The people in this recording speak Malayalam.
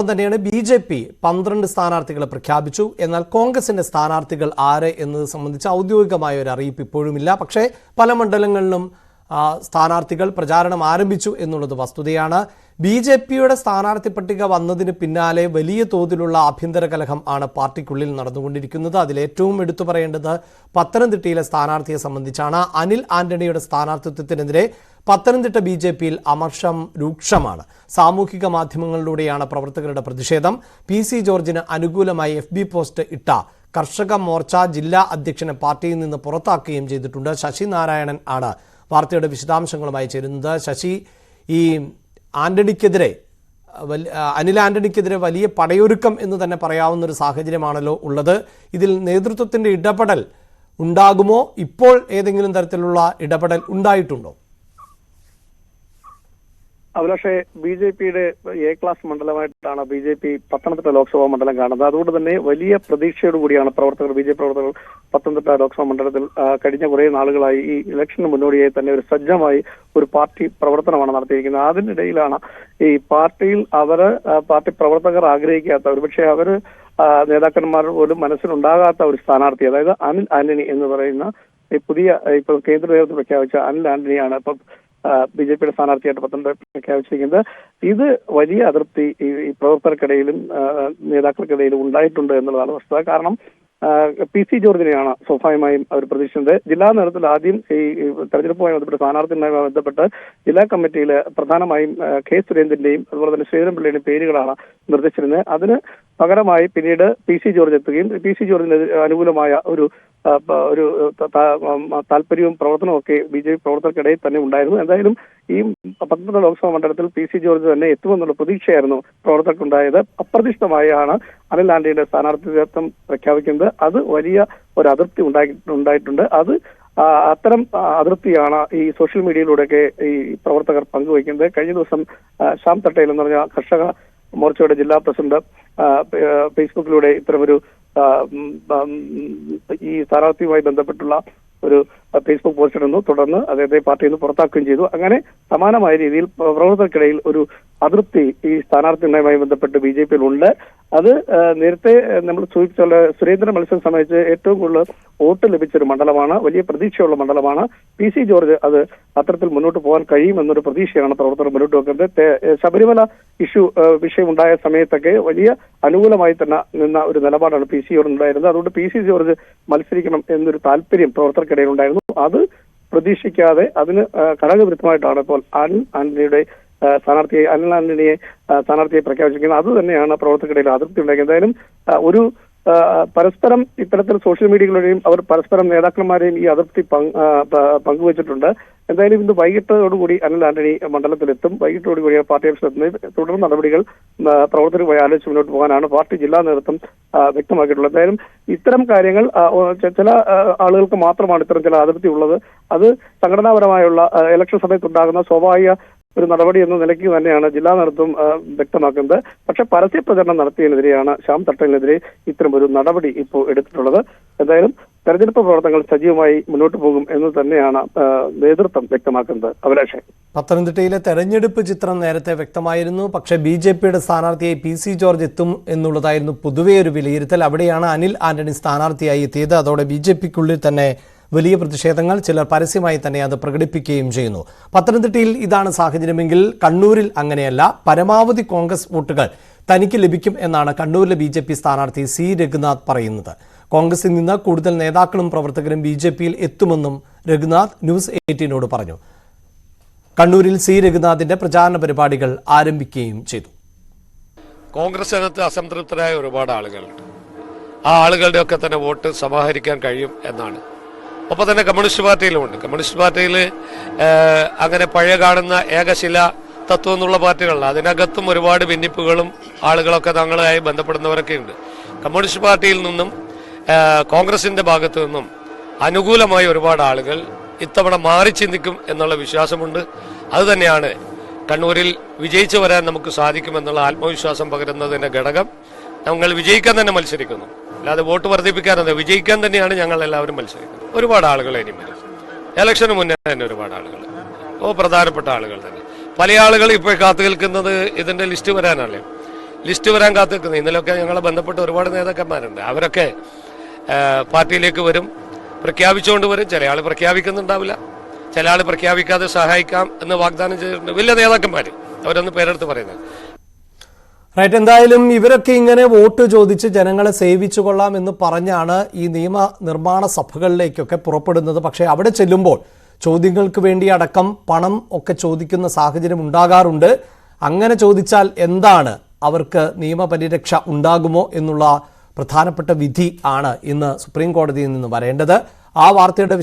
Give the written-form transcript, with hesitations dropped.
തന്നെയാണ് BJP 12 സ്ഥാനാർത്ഥികളെ പ്രഖ്യാപിച്ചു. എന്നാൽ കോൺഗ്രസിന്റെ സ്ഥാനാർത്ഥികൾ ആര് എന്നത് സംബന്ധിച്ച് ഔദ്യോഗികമായ ഒരു അറിയിപ്പ് ഇപ്പോഴുമില്ല. പക്ഷേ പല മണ്ഡലങ്ങളിലും സ്ഥാനാർത്ഥികൾ പ്രചാരണം ആരംഭിച്ചു എന്നുള്ളത് വസ്തുതയാണ്. BJPയുടെ സ്ഥാനാർത്ഥി പട്ടിക വന്നതിന് പിന്നാലെ വലിയ തോതിലുള്ള ആഭ്യന്തര കലഹം ആണ് പാർട്ടിക്കുള്ളിൽ നടന്നുകൊണ്ടിരിക്കുന്നത്. അതിലേറ്റവും എടുത്തു പറയേണ്ടത് പത്തനംതിട്ടയിലെ സ്ഥാനാർത്ഥിയെ സംബന്ധിച്ചാണ്. അനിൽ ആന്റണിയുടെ സ്ഥാനാർത്ഥിത്വത്തിനെതിരെ പത്തനംതിട്ട BJPയിൽ അമർഷം രൂക്ഷമാണ്. സാമൂഹിക മാധ്യമങ്ങളിലൂടെയാണ് പ്രവർത്തകരുടെ പ്രതിഷേധം. PC ജോർജിന് അനുകൂലമായി FB പോസ്റ്റ് ഇട്ട കർഷക മോർച്ച ജില്ലാ അധ്യക്ഷനെ പാർട്ടിയിൽ നിന്ന് പുറത്താക്കുകയും ചെയ്തിട്ടുണ്ട്. ശശി നാരായണൻ ആണ് വാർത്തയുടെ വിശദാംശങ്ങളുമായി ചേരുന്നത്. ശശി, ഈ അനിൽ ആന്റണിക്കെതിരെ വലിയ പടയൊരുക്കം എന്ന് തന്നെ പറയാവുന്ന ഒരു സാഹചര്യമാണല്ലോ ഉള്ളത്. ഇതിൽ നേതൃത്വത്തിന്റെ ഇടപെടൽ ഉണ്ടാകുമോ? ഇപ്പോൾ ഏതെങ്കിലും തരത്തിലുള്ള ഇടപെടൽ ഉണ്ടായിട്ടുണ്ടോ? അഭിലാഷേ, BJPയുടെ A ക്ലാസ് മണ്ഡലമായിട്ടാണ് BJP പത്തനംതിട്ട ലോക്സഭാ മണ്ഡലം കാണുന്നത്. അതുകൊണ്ട് തന്നെ വലിയ പ്രതീക്ഷയോടുകൂടിയാണ് BJP പ്രവർത്തകർ പത്തനംതിട്ട ലോക്സഭാ മണ്ഡലത്തിൽ കഴിഞ്ഞ കുറെ നാളുകളായി ഈ ഇലക്ഷന് മുന്നോടിയായി തന്നെ ഒരു സജ്ജമായി ഒരു പാർട്ടി പ്രവർത്തനമാണ് നടത്തിയിരിക്കുന്നത്. അതിനിടയിലാണ് ഈ പാർട്ടിയിൽ പാർട്ടി പ്രവർത്തകർ ആഗ്രഹിക്കാത്ത, ഒരുപക്ഷെ അവര് നേതാക്കന്മാർ പോലും മനസ്സിലുണ്ടാകാത്ത ഒരു സ്ഥാനാർത്ഥി, അതായത് അനിൽ ആന്റണി എന്ന് പറയുന്ന ഈ പുതിയ ഇപ്പോൾ കേന്ദ്ര നേതൃത്വം പ്രഖ്യാപിച്ച അനിൽ ആന്റണിയാണ് ഇപ്പം BJPയുടെ സ്ഥാനാർത്ഥിയായിട്ട് പത്തനംതിട്ട പ്രഖ്യാപിച്ചിരിക്കുന്നത്. ഇത് വലിയ അതൃപ്തി ഈ പ്രവർത്തകർക്കിടയിലും നേതാക്കൾക്കിടയിലും ഉണ്ടായിട്ടുണ്ട് എന്നുള്ളതാണ് വസ്തുത. കാരണം PC ജോർജിനെയാണ് സ്വാഭാവികമായും അവർ പ്രതീക്ഷിച്ചത്. ജില്ലാ നേതൃത്വത്തിൽ ആദ്യം ഈ തെരഞ്ഞെടുപ്പുമായി ബന്ധപ്പെട്ട് സ്ഥാനാർത്ഥിയുമായി ബന്ധപ്പെട്ട് ജില്ലാ കമ്മിറ്റിയിൽ പ്രധാനമായും K സുരേന്ദ്രന്റെയും അതുപോലെ തന്നെ ശ്രീധരൻപിള്ളയുടെയും പേരുകളാണ് നിർദ്ദേശിച്ചിരുന്നത്. അതിന് പകരമായി പിന്നീട് PC ജോർജ് എത്തുകയും PC ജോർജിന് അനുകൂലമായ ഒരു താല്പര്യവും പ്രവർത്തനവും ഒക്കെ BJP പ്രവർത്തകർക്കിടയിൽ തന്നെ ഉണ്ടായിരുന്നു. എന്തായാലും ഈ പത്തനംതിട്ട ലോക്സഭാ മണ്ഡലത്തിൽ PC ജോർജ് തന്നെ എത്തുമെന്നുള്ള പ്രതീക്ഷയായിരുന്നു പ്രവർത്തകർക്കുണ്ടായത്. അപ്രതീക്ഷിതമായാണ് അനിൽ ആന്റണിയുടെ സ്ഥാനാർത്ഥിത്വം പ്രഖ്യാപിക്കുന്നത്. അത് വലിയ ഒരു അതൃപ്തി ഉണ്ടായിട്ടുണ്ട്. അത്തരം അതൃപ്തിയാണ് ഈ സോഷ്യൽ മീഡിയയിലൂടെയൊക്കെ ഈ പ്രവർത്തകർ പങ്കുവയ്ക്കുന്നത്. കഴിഞ്ഞ ദിവസം ശ്യാം തട്ടയിൽ എന്ന് പറഞ്ഞ കർഷക മോർച്ചയുടെ ജില്ലാ പ്രസിഡന്റ് ഫേസ്ബുക്കിലൂടെ ഇത്തരമൊരു ഈ സ്ഥാനാർത്ഥിയുമായി ബന്ധപ്പെട്ടുള്ള ഒരു ഫേസ്ബുക്ക് പോസ്റ്റ് ഇടുന്നു. തുടർന്ന് അദ്ദേഹത്തെ പാർട്ടിയിൽ നിന്ന് പുറത്താക്കുകയും ചെയ്തു. അങ്ങനെ സമാനമായ രീതിയിൽ പ്രവർത്തകർക്കിടയിൽ ഒരു അതൃപ്തി ഈ സ്ഥാനാർത്ഥിയുമായി ബന്ധപ്പെട്ട് BJPയിൽ ഉണ്ട്. അത് നേരത്തെ നമ്മൾ സൂചിപ്പിച്ചുള്ള സുരേന്ദ്രൻ മത്സരം സംബന്ധിച്ച് ഏറ്റവും കൂടുതൽ വോട്ട് ലഭിച്ചൊരു മണ്ഡലമാണ്, വലിയ പ്രതീക്ഷയുള്ള മണ്ഡലമാണ്. PC ജോർജ് അത് അത്തരത്തിൽ മുന്നോട്ട് പോകാൻ കഴിയുമെന്നൊരു പ്രതീക്ഷയാണ് പ്രവർത്തകർ മുന്നോട്ട് വെക്കുന്നത്. ശബരിമല വിഷയമുണ്ടായ സമയത്തൊക്കെ വലിയ അനുകൂലമായി തന്നെ നിന്ന ഒരു നിലപാടാണ് PC ജോർജ് ഉണ്ടായിരുന്നത്. അതുകൊണ്ട് PC ജോർജ് മത്സരിക്കണം എന്നൊരു താല്പര്യം പ്രവർത്തകർക്കിടയിൽ ഉണ്ടായിരുന്നു. അത് പ്രതീക്ഷിക്കാതെ അതിന് ഘടകവിരുദ്ധമായിട്ടാണ് ഇപ്പോൾ അനിൽ ആന്റണിയെ സ്ഥാനാർത്ഥിയെ പ്രഖ്യാപിച്ചിരിക്കുന്നത്. അത് തന്നെയാണ് പ്രവർത്തകർക്കിടയിൽ അതൃപ്തി ഉണ്ടാക്കിയത്. എന്തായാലും ഒരു പരസ്പരം ഇത്തരത്തിൽ സോഷ്യൽ മീഡിയകളിലെയും അവർ പരസ്പരം നേതാക്കന്മാരെയും ഈ അതൃപ്തി പങ്കുവച്ചിട്ടുണ്ട്. എന്തായാലും ഇന്ന് വൈകിട്ടോടുകൂടി അനിൽ ആന്റണി മണ്ഡലത്തിലെത്തും. വൈകിട്ടോടുകൂടി പാർട്ടി ഓഫീസിലെത്തുന്നത് തുടർ നടപടികൾ പ്രവർത്തകരുമായി ആലോചിച്ച് മുന്നോട്ട് പോകാനാണ് പാർട്ടി ജില്ലാ നേതൃത്വം വ്യക്തമാക്കിയിട്ടുള്ളത്. എന്തായാലും ഇത്തരം കാര്യങ്ങൾ ചില ആളുകൾക്ക് മാത്രമാണ് ഇത്തരം ചില അതൃപ്തി ഉള്ളത്. അത് സംഘടനാപരമായുള്ള ഇലക്ഷൻ സമയത്തുണ്ടാകുന്ന സ്വാഭാവിക ഒരു നടപടി എന്ന നിലയ്ക്ക് തന്നെയാണ് ജില്ലാ നേതൃത്വം വ്യക്തമാക്കുന്നത്. പക്ഷെ പരസ്യ പ്രചരണം നടത്തിയതിനെതിരെയാണ് ശ്യാം തട്ടലിനെതിരെ ഇത്തരം ഒരു നടപടി ഇപ്പോൾ എടുത്തിട്ടുള്ളത്. എന്തായാലും തെരഞ്ഞെടുപ്പ് പ്രവർത്തനങ്ങൾ സജീവമായി മുന്നോട്ട് പോകും എന്ന് തന്നെയാണ് നേതൃത്വം വ്യക്തമാക്കുന്നത്. അഭിലാഷേ, പത്തനംതിട്ടയിലെ തെരഞ്ഞെടുപ്പ് ചിത്രം നേരത്തെ വ്യക്തമായിരുന്നു. പക്ഷേ BJPയുടെ സ്ഥാനാർത്ഥിയായി PC ജോർജ് എത്തും എന്നുള്ളതായിരുന്നു പൊതുവേ ഒരു വിലയിരുത്തൽ. അവിടെയാണ് അനിൽ ആന്റണി സ്ഥാനാർത്ഥിയായി എത്തിയത്. അതോടെ BJPക്കുള്ളിൽ തന്നെ വലിയ പ്രതിഷേധങ്ങൾ, ചിലർ പരസ്യമായി തന്നെ അത് പ്രകടിപ്പിക്കുകയും ചെയ്യുന്നു. പത്തനംതിട്ടയിൽ ഇതാണ് സാഹചര്യമെങ്കിൽ കണ്ണൂരിൽ അങ്ങനെയല്ല. പരമാവധി കോൺഗ്രസ് വോട്ടുകൾ തനിക്ക് ലഭിക്കും എന്നാണ് കണ്ണൂരിലെ BJP സ്ഥാനാർത്ഥി C രഘുനാഥ് പറയുന്നത്. കോൺഗ്രസിൽ നിന്ന് കൂടുതൽ നേതാക്കളും പ്രവർത്തകരും BJPയിൽ എത്തുമെന്നും രഘുനാഥ് ന്യൂസ് 18നോട് പറഞ്ഞു. കണ്ണൂരിൽ C രഘുനാഥിന്റെ പ്രചാരണ പരിപാടികൾ ആരംഭിക്കുകയും ചെയ്തു. കോൺഗ്രസിനകത്ത് അസംതൃപ്തരായ ഒരുപാട് ആളുകളുണ്ട്. ആ ആളുകളുടെ ഒക്കെ തന്നെ വോട്ട് സമാഹരിക്കാൻ കഴിയും എന്നാണ്. ഒപ്പം തന്നെ കമ്മ്യൂണിസ്റ്റ് പാർട്ടിയിലുമുണ്ട്. കമ്മ്യൂണിസ്റ്റ് പാർട്ടിയിൽ അങ്ങനെ പഴയ കാണുന്ന ഏകശില തത്വം എന്നുള്ള പാർട്ടികളല്ല, അതിനകത്തും ഒരുപാട് ഭിന്നിപ്പുകളും ആളുകളൊക്കെ തങ്ങളുമായി ബന്ധപ്പെടുന്നവരൊക്കെ ഉണ്ട്. കമ്മ്യൂണിസ്റ്റ് പാർട്ടിയിൽ നിന്നും കോൺഗ്രസിന്റെ ഭാഗത്തു നിന്നും അനുകൂലമായ ഒരുപാട് ആളുകൾ ഇത്തവണ മാറി ചിന്തിക്കും എന്നുള്ള വിശ്വാസമുണ്ട്. അതുതന്നെയാണ് കണ്ണൂരിൽ വിജയിച്ചു വരാൻ നമുക്ക് സാധിക്കുമെന്നുള്ള ആത്മവിശ്വാസം പകരുന്നതിന്റെ ഘടകം. ഞങ്ങൾ വിജയിക്കാൻ തന്നെ മത്സരിക്കുന്നു, അല്ലാതെ വോട്ട് വർദ്ധിപ്പിക്കാനല്ല, വിജയിക്കാൻ തന്നെയാണ് ഞങ്ങൾ എല്ലാവരും മത്സരിക്കുന്നത്. ഒരുപാട് ആളുകൾ ഇനി വരും. ഇലക്ഷന് മുന്നേ തന്നെ ഒരുപാട് ആളുകൾ, പ്രധാനപ്പെട്ട ആളുകൾ തന്നെ. പല ആളുകൾ ഇപ്പോൾ കാത്തു നിൽക്കുന്നത് ഇതിന്റെ ലിസ്റ്റ് വരാനല്ലേ. ലിസ്റ്റ് വരാൻ കാത്തു നിൽക്കുന്നത്. ഇന്നലെയൊക്കെ ഞങ്ങളെ ബന്ധപ്പെട്ട ഒരുപാട് നേതാക്കന്മാരുണ്ട്. അവരൊക്കെ പാർട്ടിയിലേക്ക് വരും, പ്രഖ്യാപിച്ചുകൊണ്ട് വരും. ചില ആൾ പ്രഖ്യാപിക്കുന്നുണ്ടാവില്ല, ചില ആൾ പ്രഖ്യാപിക്കാതെ സഹായിക്കാം എന്ന് വാഗ്ദാനം ചെയ്തിട്ടുണ്ട്. വലിയ നേതാക്കന്മാർ, അവരൊന്ന് പേരെടുത്ത് പറയുന്നത്. റൈറ്റ്. എന്തായാലും ഇവരൊക്കെ ഇങ്ങനെ വോട്ട് ചോദിച്ച് ജനങ്ങളെ സേവിച്ചു കൊള്ളാം എന്ന് പറഞ്ഞാണ് ഈ നിയമ നിർമ്മാണ സഭകളിലേക്കൊക്കെ പുറപ്പെടുന്നത്. പക്ഷേ അവിടെ ചെല്ലുമ്പോൾ ചോദ്യങ്ങൾക്ക് വേണ്ടി അടക്കം പണം ഒക്കെ ചോദിക്കുന്ന സാഹചര്യം ഉണ്ടാകാറുണ്ട്. അങ്ങനെ ചോദിച്ചാൽ എന്താണ്, അവർക്ക് നിയമപരിരക്ഷ ഉണ്ടാകുമോ എന്നുള്ള പ്രധാനപ്പെട്ട വിധി ആണ് ഇന്ന് സുപ്രീം കോടതിയിൽ നിന്ന് വരേണ്ടത്. ആ വാർത്തയുടെ